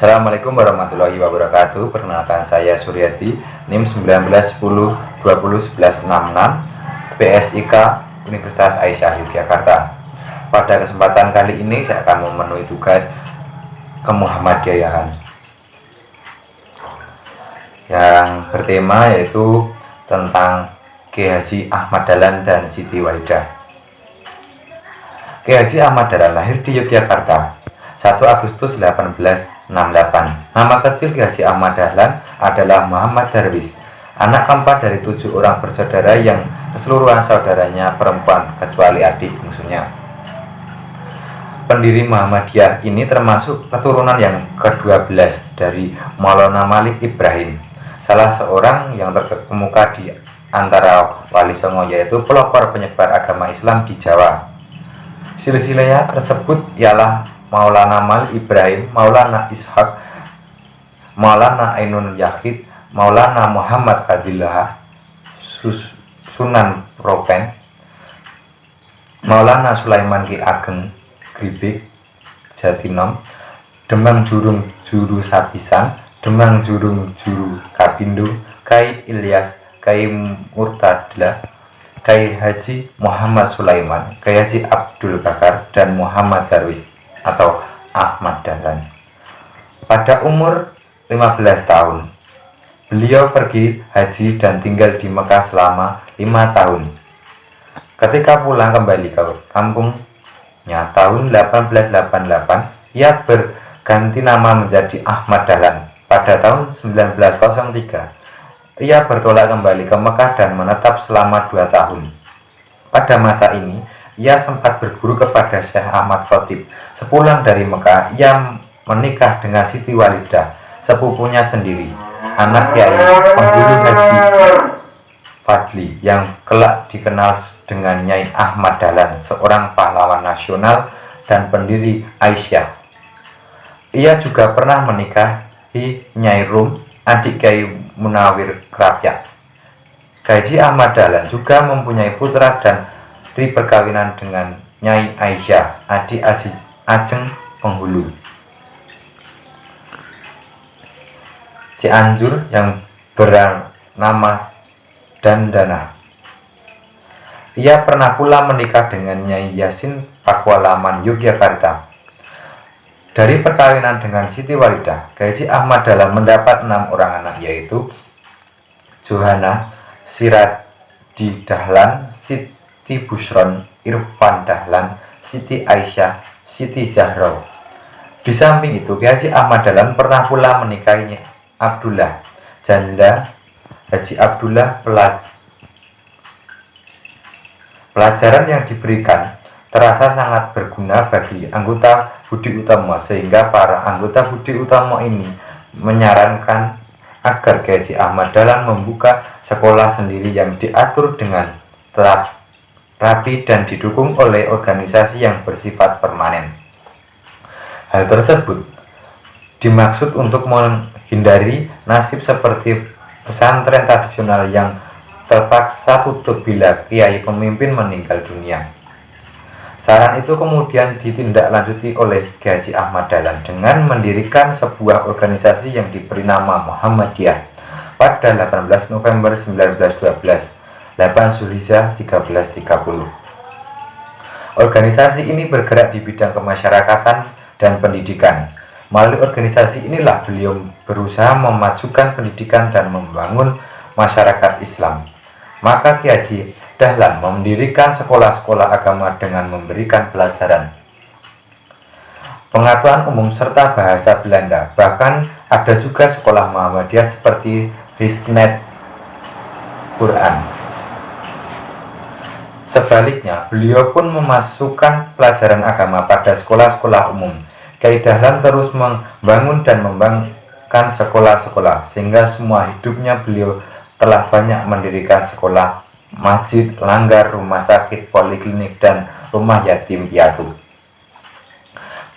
Assalamualaikum warahmatullahi wabarakatuh. Perkenalkan saya Suryadi, NIM 1910201166, PSIK Universitas Aisyah Yogyakarta. Pada kesempatan kali ini saya akan memenuhi tugas kemuhammadiyahan yang bertema yaitu tentang Kiai Haji Ahmad Dahlan dan Siti Walidah. Kiai Haji Ahmad Dahlan lahir di Yogyakarta 1 Agustus 1868. Nama kecil Kiai Haji Ahmad Dahlan adalah Muhammad Darwis, anak keempat dari 7 orang bersaudara yang keseluruhan saudaranya perempuan kecuali adik bungsunya. Pendiri Muhammadiyah ini termasuk keturunan yang ke-12 dari Maulana Malik Ibrahim, salah seorang yang terkemuka di antara Wali Songo, yaitu pelopor penyebar agama Islam di Jawa. Silsilahnya tersebut ialah Maulana Malik Ibrahim, Maulana Ishaq, Maulana Ainun Yahid, Maulana Muhammad Fadillah, Sunan Propen, Maulana Sulaiman Ki Ageng Gribik Jatinom, Demang Jurung Juru Sapisan, Demang Jurung Juru Kapindo, Kai Ilyas, Kai Murtadla, Kai Haji Muhammad Sulaiman, Kai Haji Abdul Bakar, dan Muhammad Darwis atau Ahmad Dahlan. Pada umur 15 tahun, beliau pergi haji dan tinggal di Mekah selama 5 tahun. Ketika pulang kembali ke kampungnya tahun 1888, ia berganti nama menjadi Ahmad Dahlan. Pada tahun 1903, ia bertolak kembali ke Mekah dan menetap selama 2 tahun. Pada masa ini, ia sempat berguru kepada Syekh Ahmad Khotib. Sepulang dari Mekah, ia menikah dengan Siti Walidah, sepupunya sendiri, anak Kiai pengguru Haji Fadli yang kelak dikenal dengan Nyai Ahmad Dahlan, seorang pahlawan nasional dan pendiri Aisyah. Ia juga pernah menikahi Nyai Rum, adik Kiai Munawir Krapyak. Haji Ahmad Dahlan juga mempunyai putra dan di perkawinan dengan Nyai Aisyah, adik Ajeng Penghulu Cianjur yang bernama Dandana. Ia pernah pula menikah dengan Nyai Yasin Pakualaman Yogyakarta. Dari perkawinan dengan Siti Walidah, Haji Ahmad Dahlan mendapat 6 orang anak, yaitu Johana, Siradi Dahlan, Siti Bushron, Irfan Dahlan, Siti Aisyah, Siti Zahra. Di samping itu, Haji Ahmad Dahlan pernah pula menikahi Abdullah, janda Haji Abdullah. Pelajaran yang diberikan terasa sangat berguna bagi anggota Budi Utomo, sehingga para anggota Budi Utomo ini menyarankan agar Haji Ahmad Dahlan membuka sekolah sendiri yang diatur dengan rapi dan didukung oleh organisasi yang bersifat permanen. Hal tersebut dimaksud untuk menghindari nasib seperti pesantren tradisional yang terpaksa tutup bila kiai pemimpin meninggal dunia. Saran itu kemudian ditindaklanjuti oleh Haji Ahmad Dahlan dengan mendirikan sebuah organisasi yang diberi nama Muhammadiyah pada 18 November 1912, 8 Zulhijjah 1330. Organisasi ini bergerak di bidang kemasyarakatan dan pendidikan. Melalui organisasi inilah beliau berusaha memajukan pendidikan dan membangun masyarakat Islam. Maka Kiai Haji Dahlan mendirikan sekolah-sekolah agama dengan memberikan pelajaran pengetahuan umum serta bahasa Belanda. Bahkan ada juga sekolah Muhammadiyah seperti Hisnet Quran. Sebaliknya, beliau pun memasukkan pelajaran agama pada sekolah-sekolah umum. Kiai Dahlan terus membangun dan mengembangkan sekolah-sekolah, sehingga semua hidupnya beliau telah banyak mendirikan sekolah, masjid, langgar, rumah sakit, poliklinik, dan rumah yatim piatu.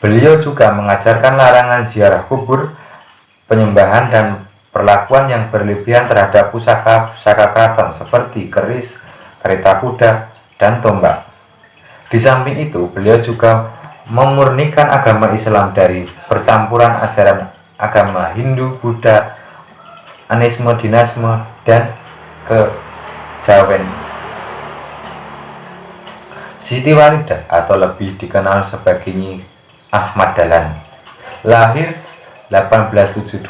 Beliau juga mengajarkan larangan ziarah kubur, penyembahan, dan perlakuan yang berlebihan terhadap pusaka-pusaka keraton seperti keris, kereta kuda, dan tombak. Di samping itu, beliau juga memurnikan agama Islam dari percampuran ajaran agama Hindu, Buddha, anisme, dinasme, dan kejawen. Siti Walidah atau lebih dikenal sebagai Nyi Ahmad Dahlan lahir 1872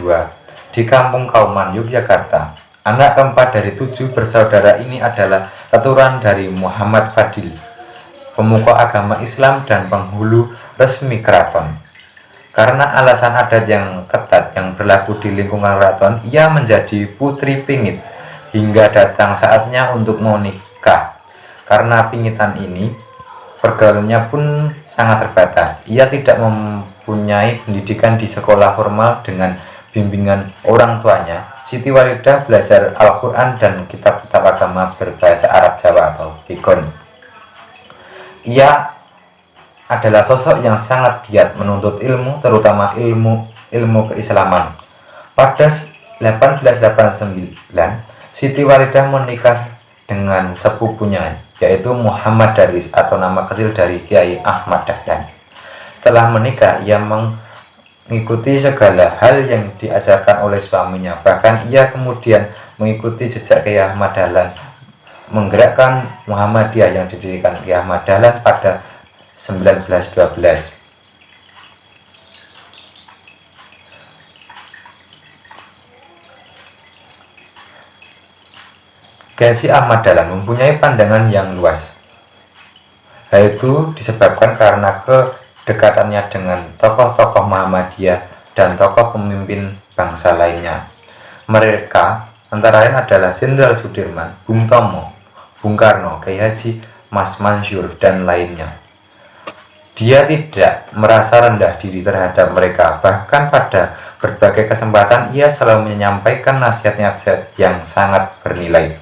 di Kampung Kauman, Yogyakarta. Anak keempat dari 7 bersaudara ini adalah keturunan dari Muhammad Fadil, pemuka agama Islam dan penghulu resmi keraton. Karena alasan adat yang ketat yang berlaku di lingkungan keraton, ia menjadi putri pingit hingga datang saatnya untuk mau nikah. Karena pingitan ini, pergaulannya pun sangat terbatas. Ia tidak mempunyai pendidikan di sekolah formal dengan bimbingan orang tuanya. Siti Walidah belajar Al-Quran dan kitab-kitab agama berbahasa Arab Jawa atau Tigon. Ia adalah sosok yang sangat giat menuntut ilmu, terutama ilmu keislaman. Pada 1889, Siti Walidah menikah dengan sepupunya, yaitu Muhammad Daris atau nama kecil dari Kiai Ahmad Dahlan. Setelah menikah, ia mengikuti segala hal yang diajarkan oleh suaminya. Bahkan ia kemudian mengikuti jejak Kiai Ahmad Dahlan, menggerakkan Muhammadiyah yang didirikan Kiai Ahmad Dahlan pada 1912. Kiai Ahmad Dahlan mempunyai pandangan yang luas. Hal itu disebabkan karena kedekatannya dengan tokoh-tokoh Muhammadiyah dan tokoh pemimpin bangsa lainnya. Mereka antara lain adalah Jenderal Sudirman, Bung Tomo, Bung Karno, Kiai Haji Mas Mansur, dan lainnya. Dia tidak merasa rendah diri terhadap mereka. Bahkan pada berbagai kesempatan ia selalu menyampaikan nasihat-nasihat yang sangat bernilai.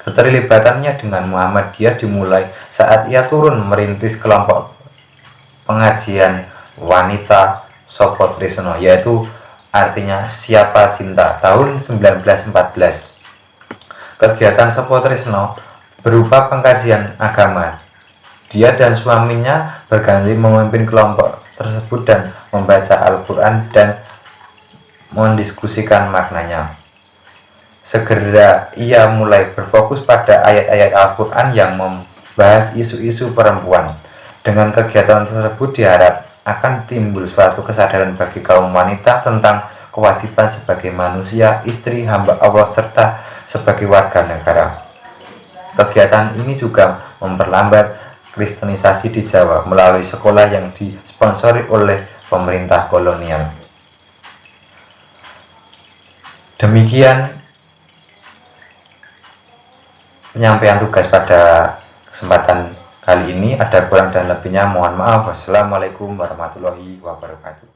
Keterlibatannya dengan Muhammadiyah dimulai saat ia turun merintis kelompok pengajian wanita Sopo Trisno, yaitu artinya siapa cinta, tahun 1914. Kegiatan Sopo Trisno berupa pengkajian agama. Dia dan suaminya berganti memimpin kelompok tersebut dan membaca Al-Quran dan mendiskusikan maknanya. Segera ia mulai berfokus pada ayat-ayat Al-Quran yang membahas isu-isu perempuan. Dengan kegiatan tersebut diharap akan timbul suatu kesadaran bagi kaum wanita tentang kewajiban sebagai manusia, istri, hamba Allah, serta sebagai warga negara. Kegiatan ini juga memperlambat kristenisasi di Jawa melalui sekolah yang disponsori oleh pemerintah kolonial. Demikian penyampaian tugas pada kesempatan kali ini. Ada kurang dan lebihnya mohon maaf. Wassalamualaikum warahmatullahi wabarakatuh.